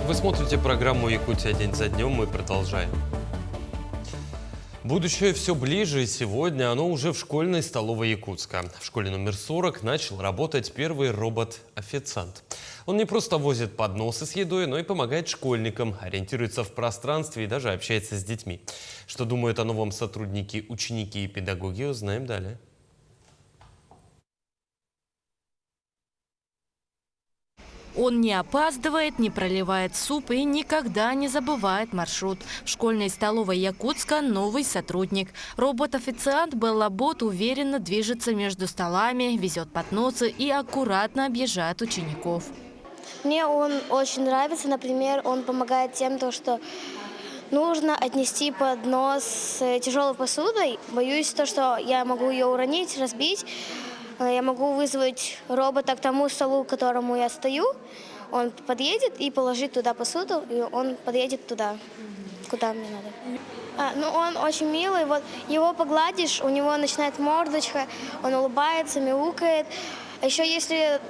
Вы смотрите программу «Якутия. День за днем». Мы продолжаем. Будущее все ближе, и сегодня оно уже в школьной столовой Якутска. В школе номер 40 начал работать первый робот-официант. Он не просто возит подносы с едой, но и помогает школьникам, ориентируется в пространстве и даже общается с детьми. Что думают о новом сотруднике ученики и педагоги, узнаем далее. Он не опаздывает, не проливает суп и никогда не забывает маршрут. В школьной столовой Якутска новый сотрудник. Робот-официант Беллабот уверенно движется между столами, везет подносы и аккуратно объезжает учеников. Мне он очень нравится. Например, он помогает тем, что нужно отнести поднос с тяжелой посудой. Боюсь, что я могу ее уронить, разбить. Я могу вызвать робота к тому столу, к которому я стою. Он подъедет и положит туда посуду, и он подъедет туда, куда мне надо. Он очень милый. Вот его погладишь, у него начинает мордочка, он улыбается, мяукает. А еще если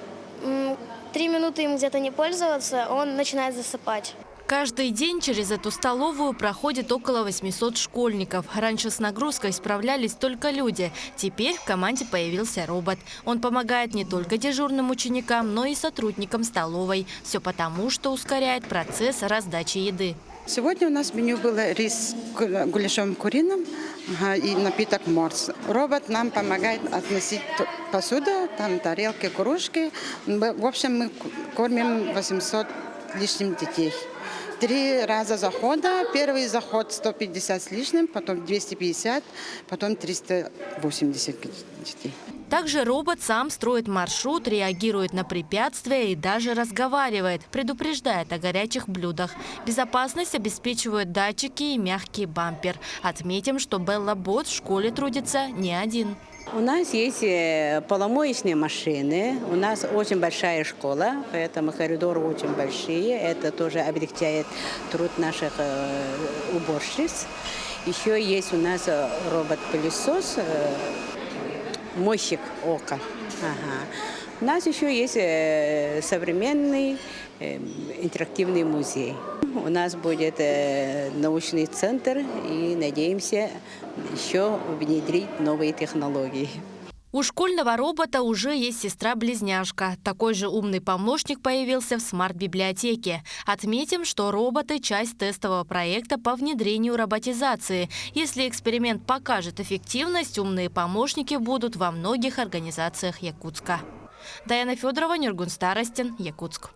3 минуты им где-то не пользоваться, он начинает засыпать. Каждый день через эту столовую проходит около 800 школьников. Раньше с нагрузкой справлялись только люди. Теперь в команде появился робот. Он помогает не только дежурным ученикам, но и сотрудникам столовой. Все потому, что ускоряет процесс раздачи еды. Сегодня у нас в меню был рис с гуляшом куриным и напиток морс. Робот нам помогает относить посуду, там тарелки, кружки. В общем, мы кормим 800 лишним детей. 3 раза захода. Первый заход 150 с лишним, потом 250, потом 380 детей. Также робот сам строит маршрут, реагирует на препятствия и даже разговаривает, предупреждает о горячих блюдах. Безопасность обеспечивают датчики и мягкий бампер. Отметим, что Беллабот в школе трудится не один. У нас есть поломоечные машины, у нас очень большая школа, поэтому коридоры очень большие. Это тоже облегчает труд наших уборщиц. Еще есть у нас робот-пылесос, мойщик ока. У нас еще есть современный интерактивный музей. У нас будет научный центр и надеемся еще внедрить новые технологии. У школьного робота уже есть сестра-близняшка. Такой же умный помощник появился в смарт-библиотеке. Отметим, что роботы – часть тестового проекта по внедрению роботизации. Если эксперимент покажет эффективность, умные помощники будут во многих организациях Якутска. Даяна Федорова, Нюргун Старостин, Якутск.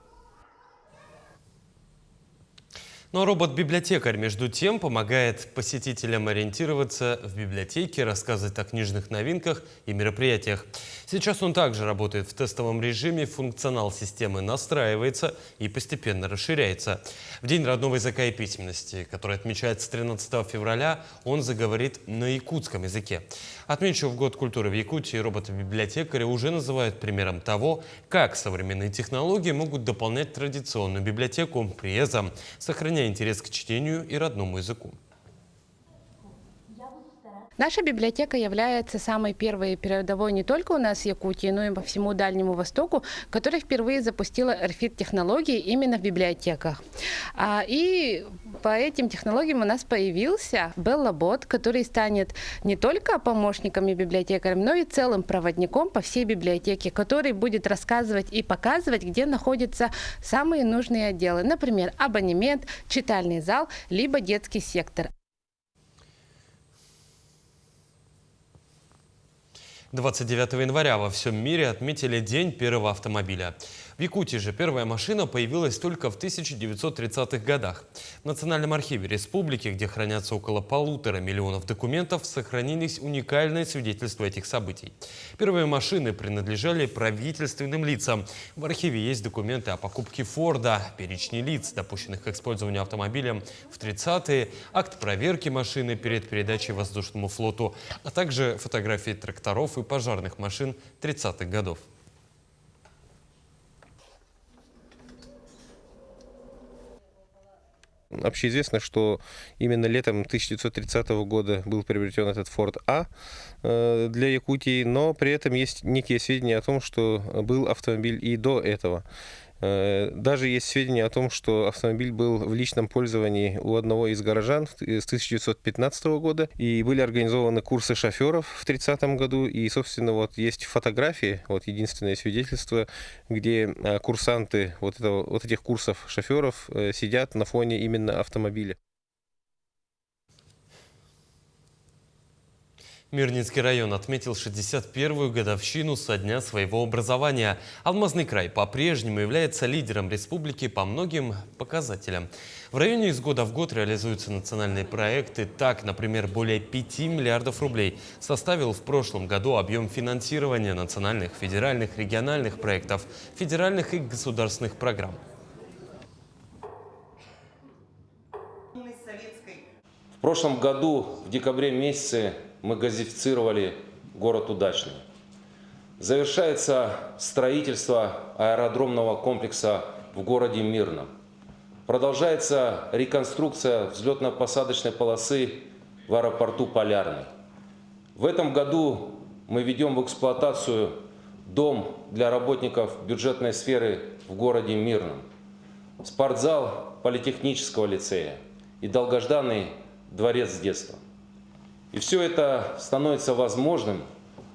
Но робот-библиотекарь, между тем, помогает посетителям ориентироваться в библиотеке, рассказывать о книжных новинках и мероприятиях. Сейчас он также работает в тестовом режиме, функционал системы настраивается и постепенно расширяется. В День родного языка и письменности, который отмечается 13 февраля, он заговорит на якутском языке. Отмечу, в Год культуры в Якутии робота-библиотекаря уже называют примером того, как современные технологии могут дополнять традиционную библиотеку, при этом сохраняя интерес к чтению и родному языку. Наша библиотека является самой первой передовой не только у нас в Якутии, но и по всему Дальнему Востоку, которая впервые запустила RFID-технологии именно в библиотеках. И по этим технологиям у нас появился Белла-бот, который станет не только помощником и библиотекарем, но и целым проводником по всей библиотеке, который будет рассказывать и показывать, где находятся самые нужные отделы. Например, абонемент, читальный зал, либо детский сектор. 29 января во всем мире отметили День первого автомобиля. В Якутии же первая машина появилась только в 1930-х годах. В Национальном архиве республики, где хранятся около 1,5 миллиона документов, сохранились уникальные свидетельства этих событий. Первые машины принадлежали правительственным лицам. В архиве есть документы о покупке Форда, перечни лиц, допущенных к использованию автомобиля в 30-е, акт проверки машины перед передачей воздушному флоту, а также фотографии тракторов и пожарных машин 30-х годов. Общеизвестно, что именно летом 1930 года был приобретен этот Форд А для Якутии, но при этом есть некие сведения о том, что был автомобиль и до этого. Даже есть сведения о том, что автомобиль был в личном пользовании у одного из горожан с 1915 года, и были организованы курсы шоферов в 1930 году, и, собственно, вот есть фотографии, вот единственное свидетельство, где курсанты вот этих курсов шоферов сидят на фоне именно автомобиля. Мирнинский район отметил 61-ю годовщину со дня своего образования. Алмазный край по-прежнему является лидером республики по многим показателям. В районе из года в год реализуются национальные проекты. Так, например, более 5 миллиардов рублей составил в прошлом году объем финансирования национальных, федеральных, региональных проектов, федеральных и государственных программ. В прошлом году, в декабре месяце, мы газифицировали город Удачный. Завершается строительство аэродромного комплекса в городе Мирном. Продолжается реконструкция взлетно-посадочной полосы в аэропорту Полярный. В этом году мы ведем в эксплуатацию дом для работников бюджетной сферы в городе Мирном, спортзал политехнического лицея и долгожданный дворец детства. И все это становится возможным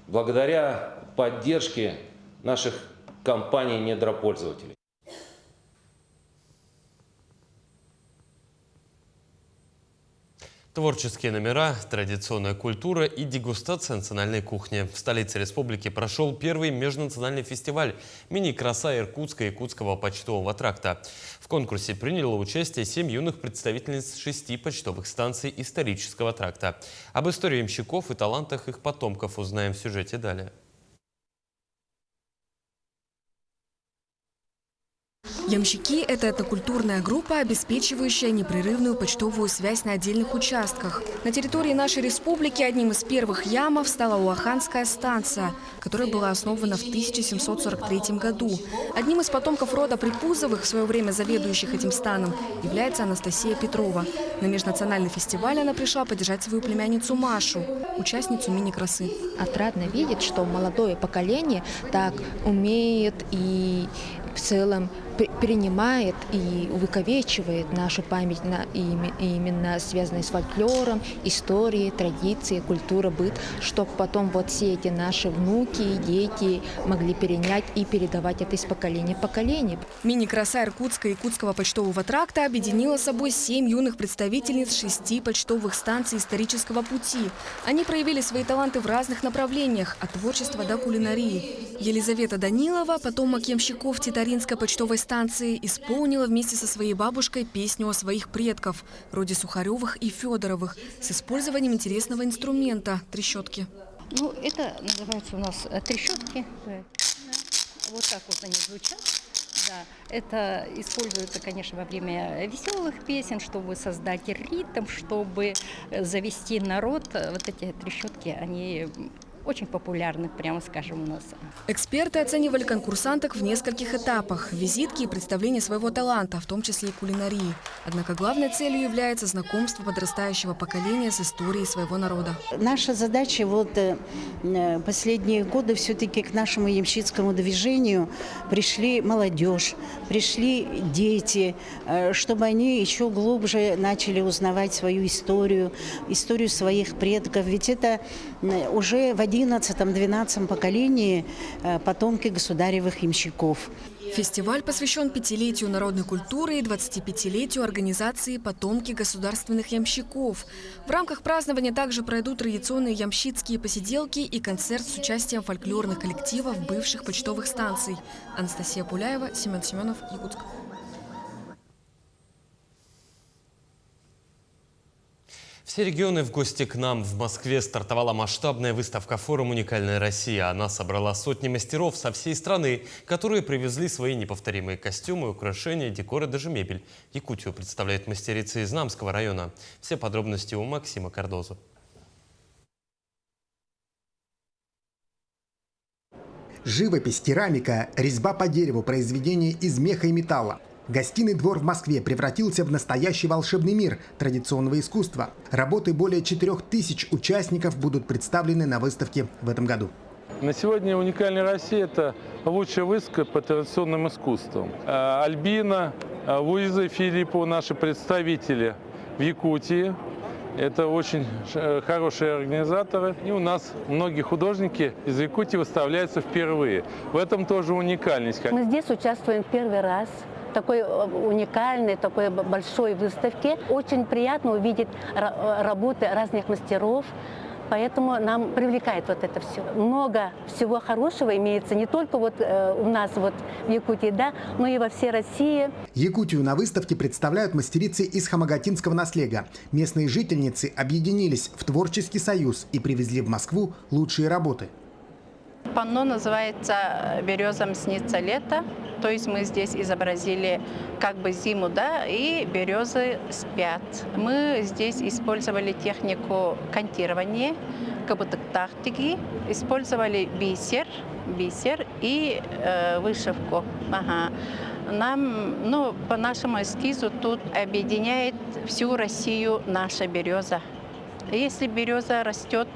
благодаря поддержке наших компаний-недропользователей. Творческие номера, традиционная культура и дегустация национальной кухни. В столице республики прошел первый межнациональный фестиваль «Мини-краса Иркутска» Якутского почтового тракта. В конкурсе приняло участие 7 юных представительниц 6 почтовых станций исторического тракта. Об истории ямщиков и талантах их потомков узнаем в сюжете далее. Ямщики – это этнокультурная группа, обеспечивающая непрерывную почтовую связь на отдельных участках. На территории нашей республики одним из первых ямов стала Уаханская станция, которая была основана в 1743 году. Одним из потомков рода Прикузовых, в свое время заведующих этим станом, является Анастасия Петрова. На межнациональный фестиваль она пришла поддержать свою племянницу Машу, участницу мини-красы. Отрадно видеть, что молодое поколение так умеет и в целом перенимает и увековечивает нашу память именно связанную с фольклором, историей, традицией, культурой, быт, чтобы потом вот все эти наши внуки и дети могли перенять и передавать это из поколения в поколение. Мини-краса Иркутска и Якутского почтового тракта объединила собой 7 юных представительниц 6 почтовых станций исторического пути. Они проявили свои таланты в разных направлениях, от творчества до кулинарии. Елизавета Данилова, потомок ямщиков Титаринской почтовой станции, исполнила вместе со своей бабушкой песню о своих предков, вроде Сухаревых и Федоровых, с использованием интересного инструмента – трещотки. Ну, это называется у нас трещотки. Вот так вот они звучат. Да, это используется, конечно, во время веселых песен, чтобы создать ритм, чтобы завести народ. Вот эти трещотки, они очень популярны, прямо скажем, у нас. Эксперты оценивали конкурсанток в нескольких этапах – визитки и представление своего таланта, в том числе и кулинарии. Однако главной целью является знакомство подрастающего поколения с историей своего народа. Наша задача последние годы все-таки к нашему ямщицкому движению пришли молодежь, пришли дети, чтобы они еще глубже начали узнавать свою историю своих предков. Ведь это уже в 11-12 поколении потомки государевых ямщиков. Фестиваль посвящен 5-летию народной культуры и 25-летию организации «Потомки государственных ямщиков». В рамках празднования также пройдут традиционные ямщицкие посиделки и концерт с участием фольклорных коллективов бывших почтовых станций. Анастасия Пуляева, Семен Семенов, Якутск. Все регионы в гости к нам. В Москве стартовала масштабная выставка «Форум «Уникальная Россия». Она собрала сотни мастеров со всей страны, которые привезли свои неповторимые костюмы, украшения, декоры, даже мебель. Якутию представляет мастерица из Намского района. Все подробности у Максима Кардозу. Живопись, керамика, резьба по дереву, произведения из меха и металла. Гостиный двор в Москве превратился в настоящий волшебный мир традиционного искусства. Работы более 4000 участников будут представлены на выставке в этом году. На сегодня «Уникальная Россия» – это лучшая выставка по традиционным искусствам. Альбина, Луиза и Филиппова – наши представители в Якутии. Это очень хорошие организаторы. И у нас многие художники из Якутии выставляются впервые. В этом тоже уникальность. Мы здесь участвуем первый раз. Такой уникальной, такой большой выставке. Очень приятно увидеть работы разных мастеров, поэтому нам привлекает вот это все. Много всего хорошего имеется не только вот у нас вот в Якутии, да, но и во всей России. Якутию на выставке представляют мастерицы из хамагатинского наследия. Местные жительницы объединились в творческий союз и привезли в Москву лучшие работы. Панно называется «Березам снится лето». То есть мы здесь изобразили как бы зиму, да, и березы спят. Мы здесь использовали технику кантирования, кабутактактики, использовали бисер и вышивку. Ага. Нам, по нашему эскизу тут объединяет всю Россию наша береза. Если береза растет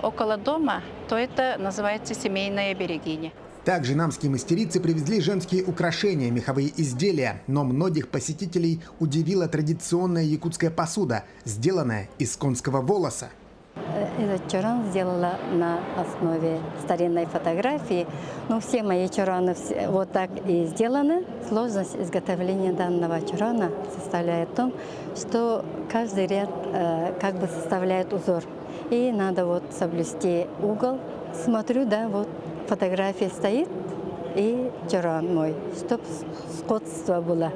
около дома, то это называется семейная берегиня. Также намские мастерицы привезли женские украшения, меховые изделия, но многих посетителей удивила традиционная якутская посуда, сделанная из конского волоса. Этот чуран сделала на основе старинной фотографии, но все мои чураны вот так и сделаны. Сложность изготовления данного чурана составляет в том, что каждый ряд как бы составляет узор. И надо вот соблюсти угол. Смотрю, да, вот фотография стоит и чуран мой, чтобы сходство было.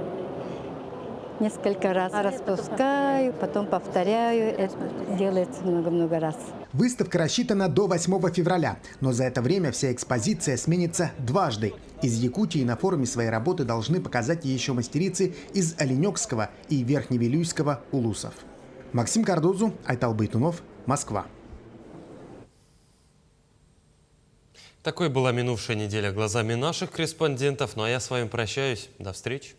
Несколько раз распускаю, потом повторяю. Это делается много-много раз. Выставка рассчитана до 8 февраля, но за это время вся экспозиция сменится дважды. Из Якутии на форуме свои работы должны показать еще мастерицы из Оленёкского и Верхневилюйского улусов. Максим Кардозу, Айтал Байтунов, Москва. Такой была минувшая неделя глазами наших корреспондентов. Ну а я с вами прощаюсь. До встречи.